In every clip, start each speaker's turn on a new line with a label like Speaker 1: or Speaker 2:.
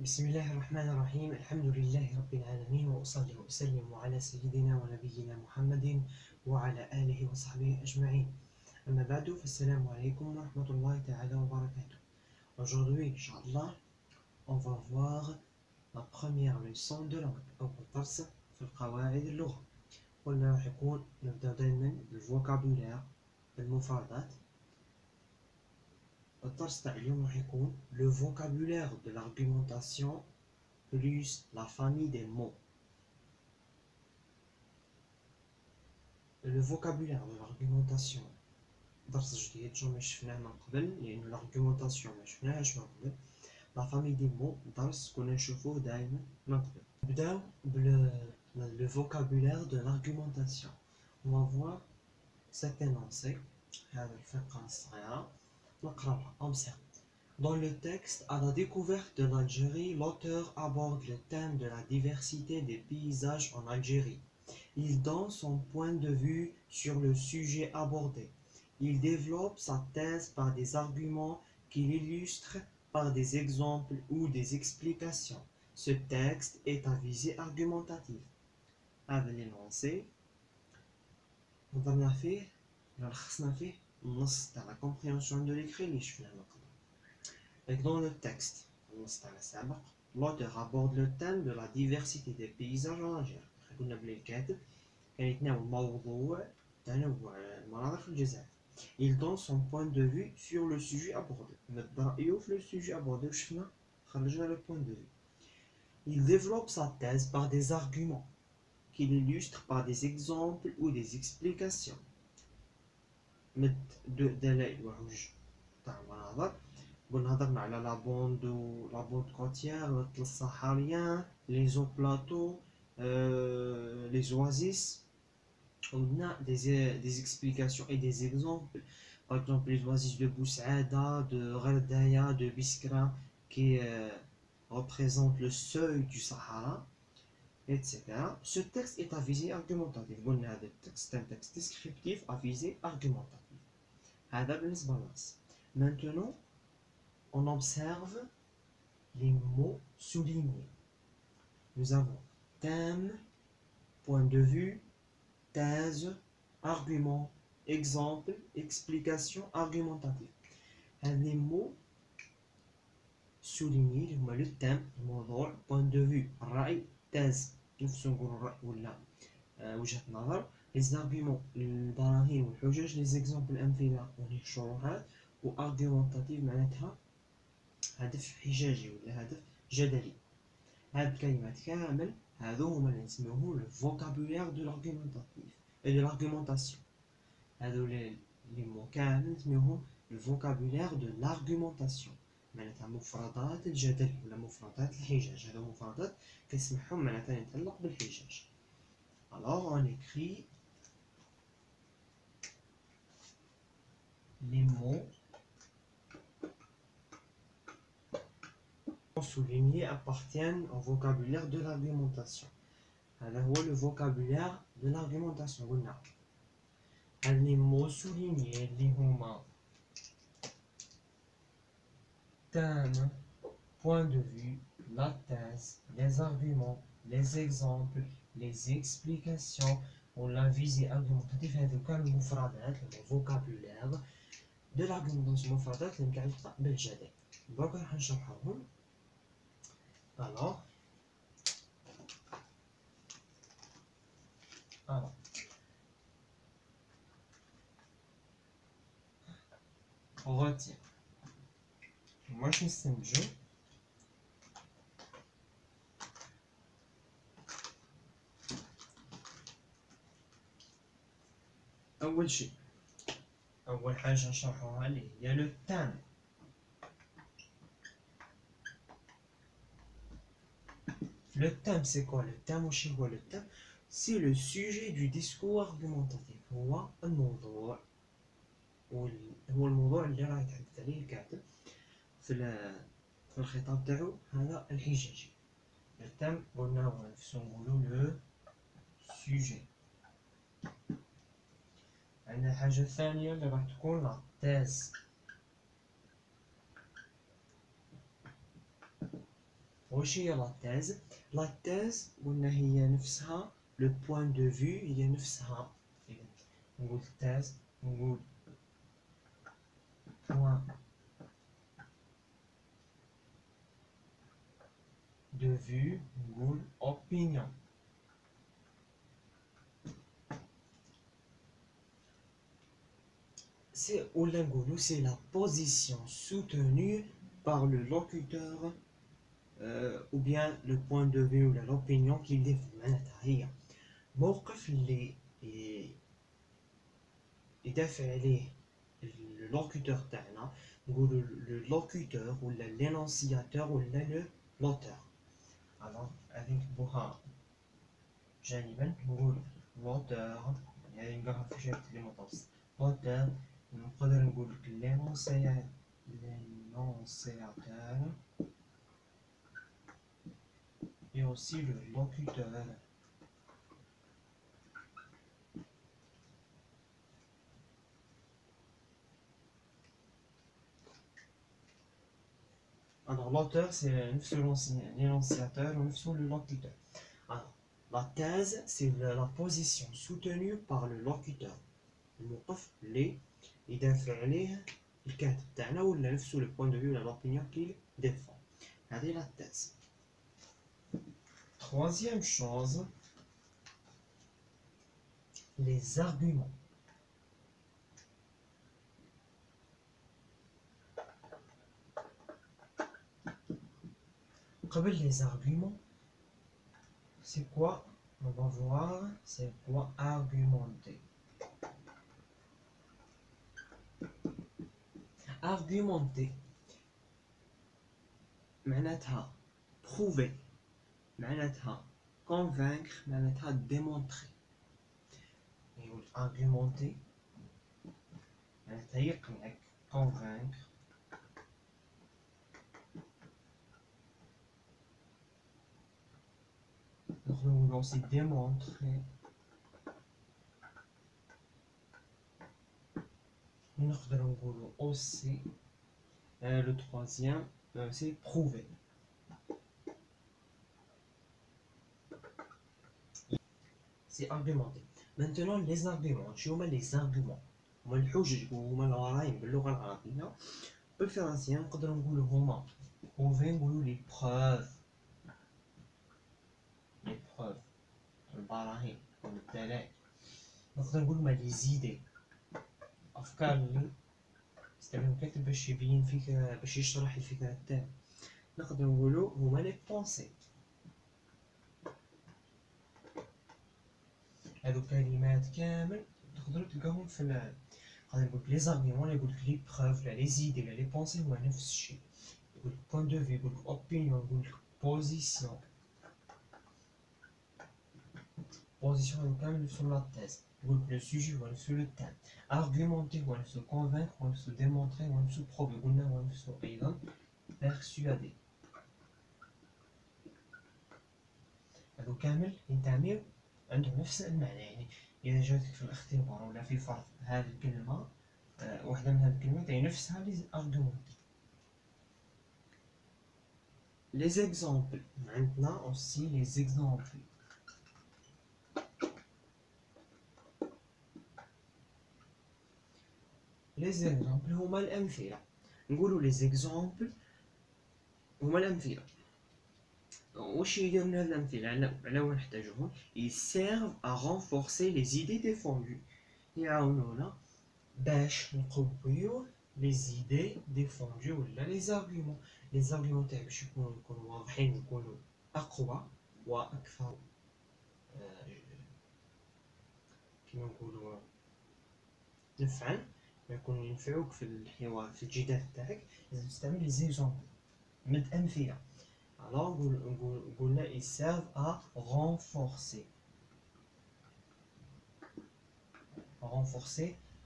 Speaker 1: بسم الله الرحمن الرحيم. الحمد لله رب العالمين، وأصلي وأسلم على سيدنا ونبينا محمد وعلى آله وصحبه أجمعين. أما بعد، فالسلام عليكم ورحمة الله تعالى وبركاته. Aujourd'hui, Inch'Allah, on va voir la première leçon de langue أو درس في القواعد اللغة. قلنا راح يكون نبدأ دائما بالفوكابولير بالمفردات. الدرس تاع اليوم راح يكون le vocabulaire de l'argumentation plus la famille des mots. Le vocabulaire de l'argumentation درس جديد جو ما شفناه من قبل، لأن l'argumentation ما شفناهاش من قبل. la famille des mots درس كنا نشوفوه دائما من قبل. نبداو le vocabulaire de l'argumentation. On va voir cet énoncé. هذا الفقرة الصغيرة نقراها. Observe. Dans le texte à la découverte de l'Algérie, l'auteur aborde le thème de la diversité des paysages en Algérie. Il donne son point de vue sur le sujet abordé. Il développe sa thèse par des arguments qu'il illustre par des exemples ou des explications. Ce texte est à visée argumentative. هذا l'énoncé نظرنا فيه لخصنا فيه النص تاع la compréhension de l'écrit اللي شفناه من قبل. Dans le texte, l'auteur aborde le thème de la diversité des paysages en Algérie. قلنا بلي الكاتب كان يتناول موضوع تنوع المناظر في الجزائر. Il donne son point de vue sur le sujet abordé. مد رأيه في le sujet abordé وشفنا خرجنا le point de vue. Il développe sa thèse par des arguments qu'il illustre par des exemples ou des explications. مد دلائل وحجج تاع المناظر. هضرنا على لا بوند كوتيير، الرطل الصحاريان، لي زو بلاطو، لي زوازيس. On a des explications et des exemples. Par exemple, les oasis de Boussaada, de Gherdaya, de Biskra, qui représentent le seuil du Sahara, etc. Ce texte est à visée argumentative. C'est un texte descriptif à visée argumentative. Maintenant, on observe les mots soulignés. Nous avons thème, point de vue, thèse, argument, exemple, explication argumentative. Les mots soulignés, le thème, le point de vue, رأي, thèse, les arguments, البراهين والحجج, les exemples, الأمثلة والشروحات, وargumentative معناتها هدف حجاجي ولا هدف جدلي. هاد الكلمات كامل هادو هما اللي نسميوهم لو فوكابولير دو l'argumentation. هادو لي مو كامل نسميوهم لو فوكابولير دو l'argumentation، معناتها مفردات الجدل ولا مفردات الحجاج. هادو مفردات كنسمعهم معناتها يتعلق بالحجاج. Alors on écrit les mots soulignés appartiennent au vocabulaire de l'argumentation. Alors, le vocabulaire de l'argumentation. Les mots soulignés, les mots thème, point de vue, la thèse, les arguments, les exemples, les explications ou la visée argumentative. هذوك المفردات الفوكابولير de l'argumentation، المفردات اللي متعلقة بالجدل. دونك راح نشرحهم. Alors, on retient. Moi je نستنتجو أول حاجة نشرحوها اللي هي لو تام. Le thème, c'est quoi le thème? Le thème, c'est le sujet du discours argumentatif. هو الموضوع اللي راه يتحدث عليه الكاتب في الخطاب تاعو هذا الحجاجي. Le thème قلنا نقولو لو sujet. عندنا الحاجة الثانية اللي راح تكون لا thèse. واش هي لا تيز؟ لا تيز قلنا هي نفسها لو بوين دو فيو هي نفسها. إذا نقول تيز نقول بوين دو فيو نقول opinion. C'est ou l'ingolo, c'est la position soutenue par le locuteur ou bien le point de vue ou l'opinion qu'il défend. معناتها هي موقف اللي يدافع عليه اللوكوتور تاعنا، نقولوا لو لوكوتور ولا لينونسياتور ولا لو لوتور. الوغ غادي نكتبوها جانبا، نقول لوتور يعني نلقاها في شكل لي متوسط لوتور. نقدر نقول لك لينونسياتور et aussi le locuteur. Alors l'auteur c'est l'énonciateur ou le locuteur. Alors la thèse c'est la position soutenue par le locuteur. الموقف اللي يدافع عليه الكاتب تاعنا ولا نفسه le point de vue ولا l'opinion qu'il défend. هذه la thèse. Troisième chose, les arguments. Les arguments, c'est quoi? On va voir, c'est quoi argumenter. Argumenter, معناتها prouver, معناتها convaincre, معناتها démontrer. Argumenter, معناتها يقنعك convaincre. Donc nous voulons aussi démontrer. Nous voulons aussi le troisième, c'est prouver. C'est argumenter. Maintenant les arguments. Je vais les arguments. هما الحجج وهما الغرائم باللغة العربية. بالفرنسية نقدر نقولوا هما prouver نقولوا les preuves. Les preuves. البراهين والدلائل. نقدر نقول هما les idées. أفكار اللي استعمل الكاتب باش يبين فيك باش يشرح الفكرة تاعو. نقدر نقولوا هما les pensées. هادو كلمات كامل تقدروا تلقاهم في قادر نقولك لي زارغيمون، يقول لك لي بروف، لا لي زيدي، لا لي بونسي، هو نفس الشيء. يقول لك بوين دو في، يقول لك اوبينيون، يقول لك بوزيسيون. بوزيسيون هادو كامل نفسهم لا تيز. يقول لك لو سوجي هو نفسو لو تام. ارغيومونتي هو نفسو كونفينكر، هو نفسو ديمونطري، هو نفسو بروفي. قلنا هو نفسو ايضا بيرسوادي. هادو كامل ينتميو عندهم نفس المعنى. يعني إذا جاتك في الاختبار ولا في فرض هذه الكلمة واحدة من هذه الكلمات هي نفسها لي argumenter. Les exemples. عندنا aussi les exemples. Les exemples هما الأمثلة. نقولوا les exemples هما الأمثلة. واش يديروا لنا هاد الأمثلة؟ على وين نحتاجوهم؟ Ils servent à renforcer les idées défendues. يعاونونا باش نقويو les idées défendues ولا les arguments. les arguments تاعي باش يكونوا واضحين، يكونوا أقوى وأكثر كيما نقولوا نفعا، يكونوا ينفعوك في الحوار في الجدال تاعك. لازم تستعمل les exemples مد أمثلة. Alors قلنا ils servent à renforcer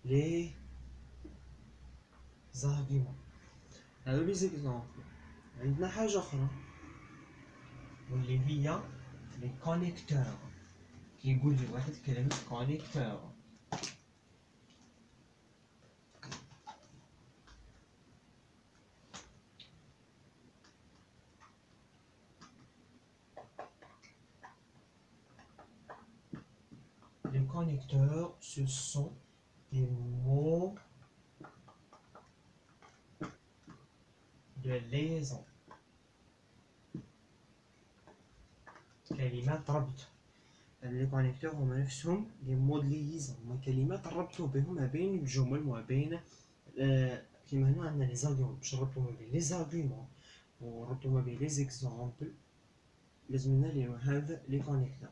Speaker 1: les arguments. هذو لي زيكزامبل. عندنا حاجة أخرى واللي هي لي كونيكتور. كيقول لي واحد كلمة كونيكتور. connecteurs, ce sont des mots de liaison. كلمات ربط. لي كونيكتور هما نفسهم دي مود ليزون، هما كلمات نربطو بهم ما بين الجمل وما بين كيما هنا عندنا لي زارغيومون باش نربطو ما بين لي زارغيومون ونربطو ما بين لي زيكزامبل، لازم لنا لي هذا لي كونيكتور.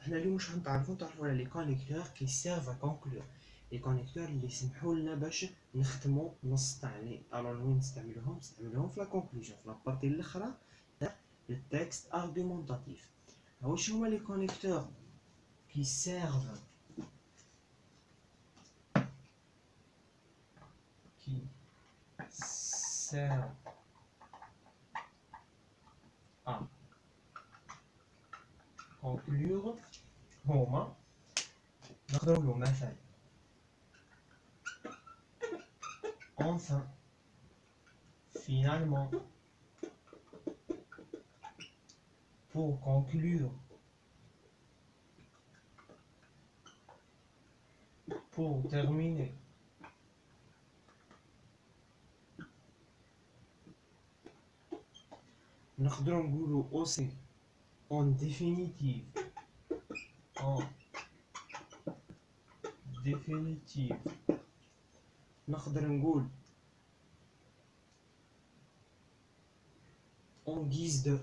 Speaker 1: حنا اليوم واش غنتعرفو على لي كونيكتور كي سيرف ا كونكلور، لي كونيكتور اللي يسمحوا لنا باش نختمو نص تاع لي. الوغ وين نستعملوهم في لا كونكلوجن، في لا بارتي الاخرى تاع التكست ارغيومونطاتيف. واش هما لي كونيكتور qui servent à conclure هما نقدروا مثلا enfin finalement pour conclure pour terminer نقدروا نقولوا aussi en définitive نقدر نقول en guise de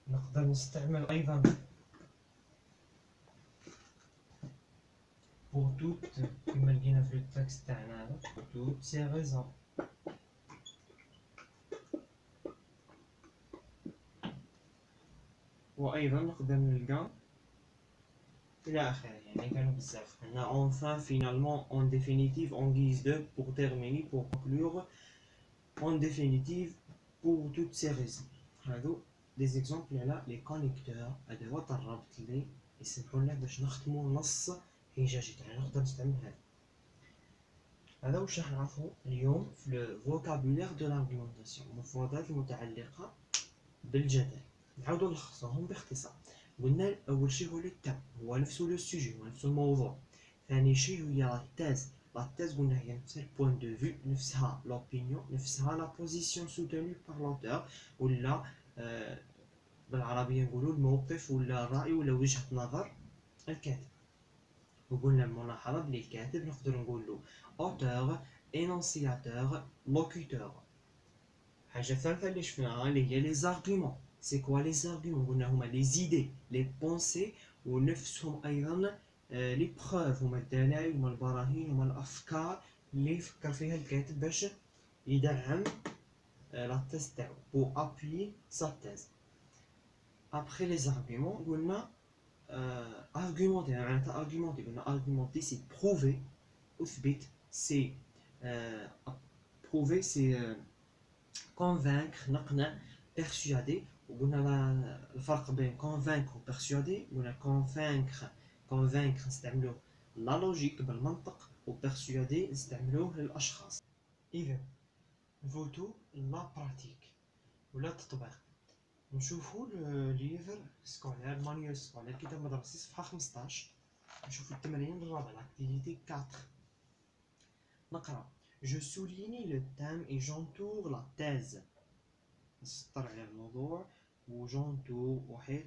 Speaker 1: نقدر نستعمل أيضا pour toutes كما لقينا في التكست تاعنا هذا pour toutes ces raisons. وأيضا نقدر نلقى إلى آخره، يعني كانوا بزاف. عندنا enfin finalement en définitive en guise de pour terminer pour conclure en définitive pour toutes ces raisons. هادو des exemples على les connecteurs، أدوات الربط اللي يسمحوا لنا باش نختمو نص حجاجي تاعنا. نقدر نستعمل هذا واش راح نعرفو اليوم في لو فوكابولير دو لارغيومونطاسيون، المفردات المتعلقة بالجدل. نعاودو نلخصوهم باختصار. قلنا أول شيء هو لو تام، هو نفسه لو سوجي، هو نفسه الموضوع. ثاني شيء هي لا تيز، لا تيز قلنا هي نفس البوان دو فيو، نفسها لوبينيون، نفسها لا بوزيسيون سوتوني بار لوتور، ولا بالعربية نقولو الموقف ولا الرأي ولا وجهة نظر الكاتب. وقلنا الملاحظة بلي الكاتب نقدر نقولو auteur، énonciateur، locuteur. حاجة ثالثة اللي شفناها اللي هي لي زارغيومون. سي كوا لي زارغيومون؟ قلنا هما لي زيدي، لي بونسي، ونفسهم أيضا لي بروف، هما الدلائل، هما البراهين، هما الأفكار اللي يفكر فيها الكاتب باش يدعم لا تيز تاعو pour appuyer sa thèse. Après les arguments قلنا argumenter، معناتها argumenter قلنا argumenter c'est prouver، أثبت، c'est prouver c'est convaincre، نقنع، persuader. وقلنا الفرق بين convaincre و persuader. قلنا convaincre نستعملوه لا لوجيك بالمنطق، و persuader نستعملوه للأشخاص. إذا نفوتو لا براتيك ولا التطبيق. نشوفو الليفر سكولير، المانيوال سكولير، كتاب مدرسي، صفحة 15. نشوفو التمرين الرابع، l'activité 4. نقرأ Je souligne le thème et j'entoure la thèse. نسطر على الموضوع و j'entoure أحيط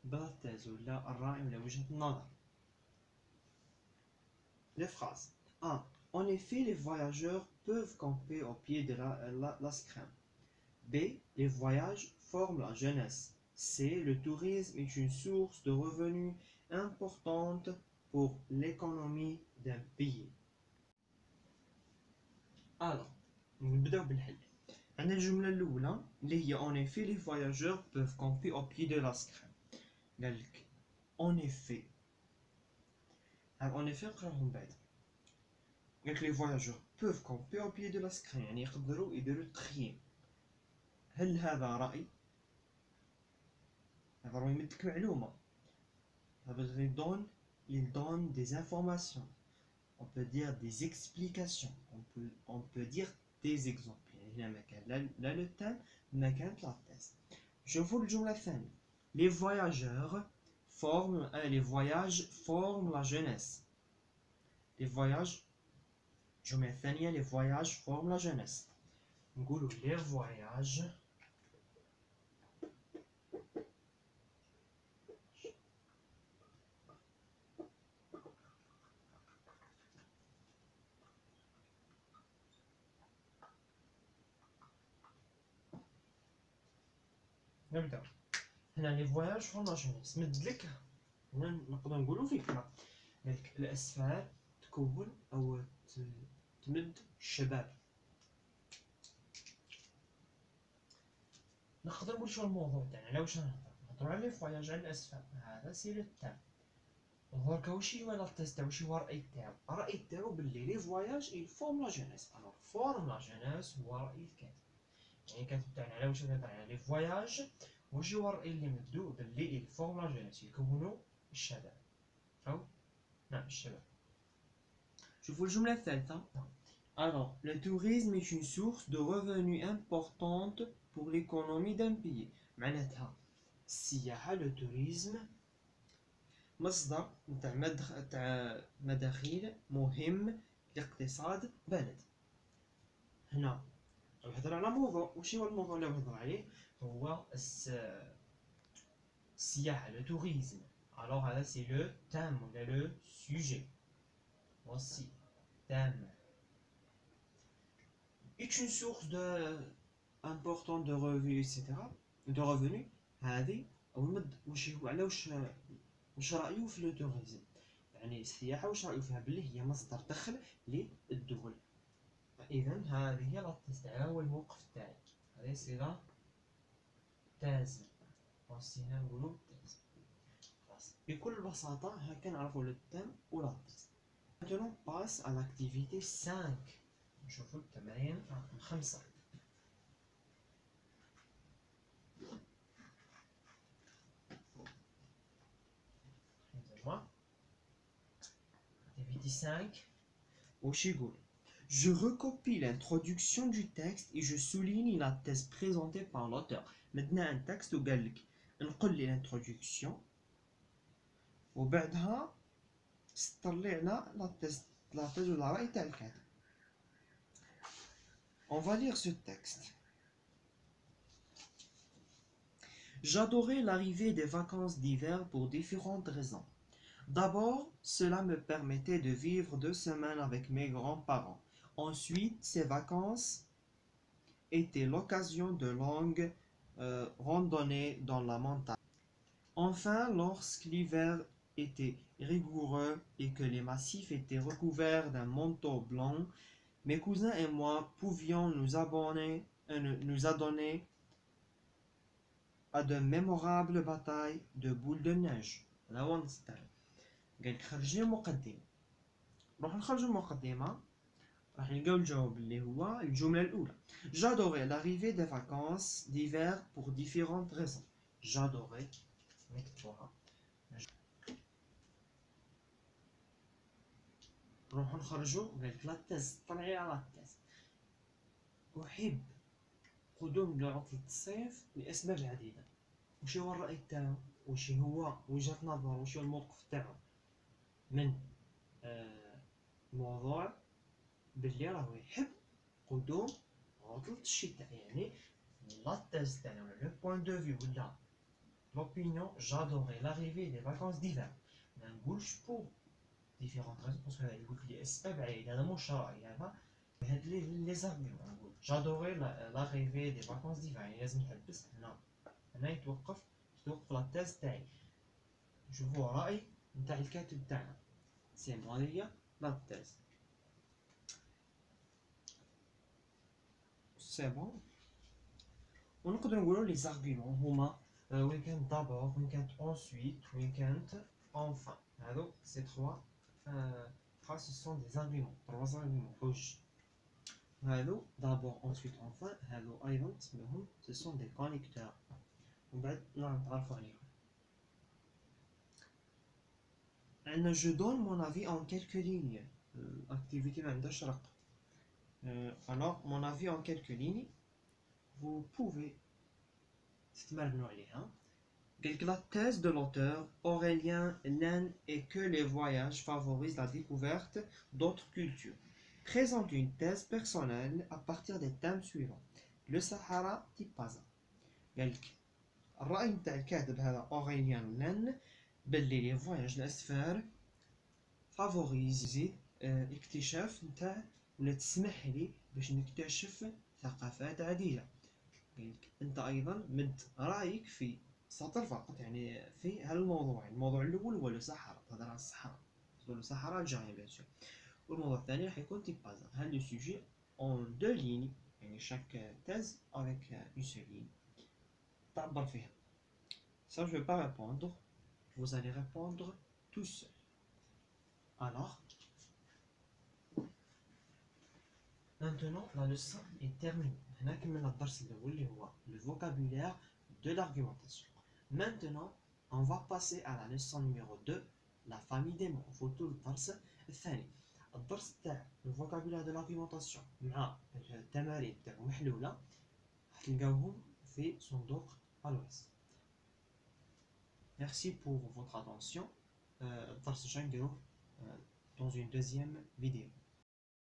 Speaker 1: بلا thèse ولا الرأي ولا وجهة النظر. Les phrases. 1. En effet, les voyageurs peuvent camper au pied de l'escrime. B. Les voyages forment la jeunesse. C. Le tourisme est une source de revenus importante pour l'économie d'un pays. Alors, نبداو بالحل. عندنا الجملة الأولى اللي هي en effet les voyageurs peuvent camper au pied de l'escrime. قالك en effet. en effet نقراهم بعد. قالك les voyageurs peuvent camper au pied de l'escrime، يعني يقدروا يديروا التخييم. هل هذا رأي؟ هذا راه يمدك معلومة. هذا il donne des informations. On peut dire des explications. On peut dire des exemples. يعني هنا ما كان لا le thème ما كانت la thèse. شوفوا الجملة الثانية. Les voyageurs forment les voyages forment la jeunesse. Les voyages الجملة الثانية les voyages forment la jeunesse. نقولوا les voyages نبدأ. هنا les voyages forment la jeunesse. مدلك هنا نقدر نقولوا فكرة. الأسفار تكون أو تمد الشباب. نقدر نقول شو الموضوع تاعنا على واش نهضروا على فواياج على الأسفار. هذا سي لو تام. دركا واش هو لاطيس تاعو واش هو الرأي تاعو. الرأي تاعو باللي لي فواياج إل فورم لا جونيس. ألوغ فورم لا جونيس هو رأي الكاتب. يعني الكاتب تاعنا على واش نهضر على لي فواياج واش هو الرأي اللي مدو باللي إل فورم لا جونيس يكونوا الشباب. أو نعم الشباب. شوفوا الجملة الثالثة. Alors, le tourisme est une source de revenus importante pour l'économie d'un pays. معناتها السياحة لو توريزم مصدر تاع مداخيل مهم لاقتصاد بلد. هنا نهضر على موضوع. واش هو الموضوع اللي نهضر عليه؟ هو السياحة لو توريزم. alors هذا سي لو تام ولا لو سوجي. voici thème. est une source importante de revenus etc. de revenus. هذه المد واش هو على واش رأيه في لو توريزم. يعني السياحة واش رأيه فيها باللي هي مصدر دخل للدول. إذا هذه هي لاطيس تاعها هو الموقف تاعي. هذه سي لا تاز. وصينا نقولو تاز. خلاص بكل بساطة هكا نعرفو لو تام و لاطيس. Maintenant passe à l'activité 5. نشوفو التمرين رقم 5. Activité 5. واش يقول؟ Je recopie l'introduction du texte et je souligne la thèse présentée par l'auteur. Maintenant un texte وقال لك نقول لي l'introduction وبعدها سطر لي على لا thèse ولا رأي تاع الكاتب. On va lire ce texte. J'adorais l'arrivée des vacances d'hiver pour différentes raisons. D'abord, cela me permettait de vivre 2 semaines avec mes grands-parents. Ensuite, ces vacances étaient l'occasion de longues randonnées dans la montagne. Enfin, lorsque l'hiver était rigoureux et que les massifs étaient recouverts d'un manteau blanc, mes cousins et moi pouvions nous adonner à de mémorables batailles de boules de neige. هذا هو النص تاعو. قال لك خرج لي مقدمة. نروح نخرجوا المقدمة راح نلقاو الجواب اللي هو الجملة الأولى. J'adorais l'arrivée des vacances d'hiver pour différentes raisons. J'adorais نكتبوها. نروحو نخرجوا قال لك لا تيز طلعي على لا تيز. أحب قدوم عطلة الصيف لأسباب عديدة. وش هو الرأي تاعو؟ وش هو وجهة نظر؟ وش هو الموقف تاعو من موضوع باللي راهو يحب قدوم عطلة الشتاء. يعني لا تيز تاعنا ولا لو بوين دو فيو ولا لوبينيون j'adorais l'arrivée des vacances d'hiver. ما نقولش بور ديفيرونت ريزون باسكو هذا يقول لي اسباب عديدة. هذا مش رأي. هذا هاد لي زارغيومون. نقول j'adorais l'arrivée des vacances d'hiver. يعني لازم نحبس هنا يتوقف لا تيز تاعي. نشوفو رأي نتاع الكاتب تاعنا. سي هذه هي لا تيز. سي بون. ونقدر نقولو لي زارغيومون هما وين كانت دابور وين كانت ensuite وين كانت enfin. هادو سي 3 phrases ce sont des arguments. 3 arguments حجج. هادو d'abord ensuite enfin. هادو أيضا اسمهم ce sont des connecteurs. ومن بعد نتعرفو عليهم. عندنا je donne mon avis en quelques lignes. Activité ما عندهاش رقم. Alors mon avis en quelques lignes. Vous pouvez تتمرنوا عليها. La thèse de l'auteur Aurélien Laine est que les voyages favorisent la découverte d'autres cultures. Présente une thèse personnelle à partir des thèmes suivants. Le Sahara Tipaza. الرأي نتاع الكاتب هذا أوريليان لان باللي لي فواياج الأسفار فافوريزي اكتشاف نتاع ولا تسمح لي باش نكتشف ثقافات عديدة. انت ايضا مد رايك في سطر فقط يعني في هالموضوع. الموضوع الاول هو لو صحراء، تهضر على الصحراء، لو صحراء الجاي بيان سور. والموضوع الثاني حيكون تيبازا. هاد لو سوجي اون دو ليني، يعني شاك تاز افيك اون سول لين تعبر فيها. Ça je vais pas répondre, vous allez répondre tout seul. Alors maintenant la leçon est terminée. هنا كملنا الدرس الاول اللي هو le vocabulaire de l'argumentation. Maintenant, on va passer à la leçon numéro 2, la famille des mots. فوتو الدرس الثاني. الدرس تاع le vocabulaire de l'argumentation مع التمارين تاعو محلولة تلقاوهم في صندوق الوصف. Merci pour votre attention. الدرس الجاي نديروه dans une deuxième vidéo.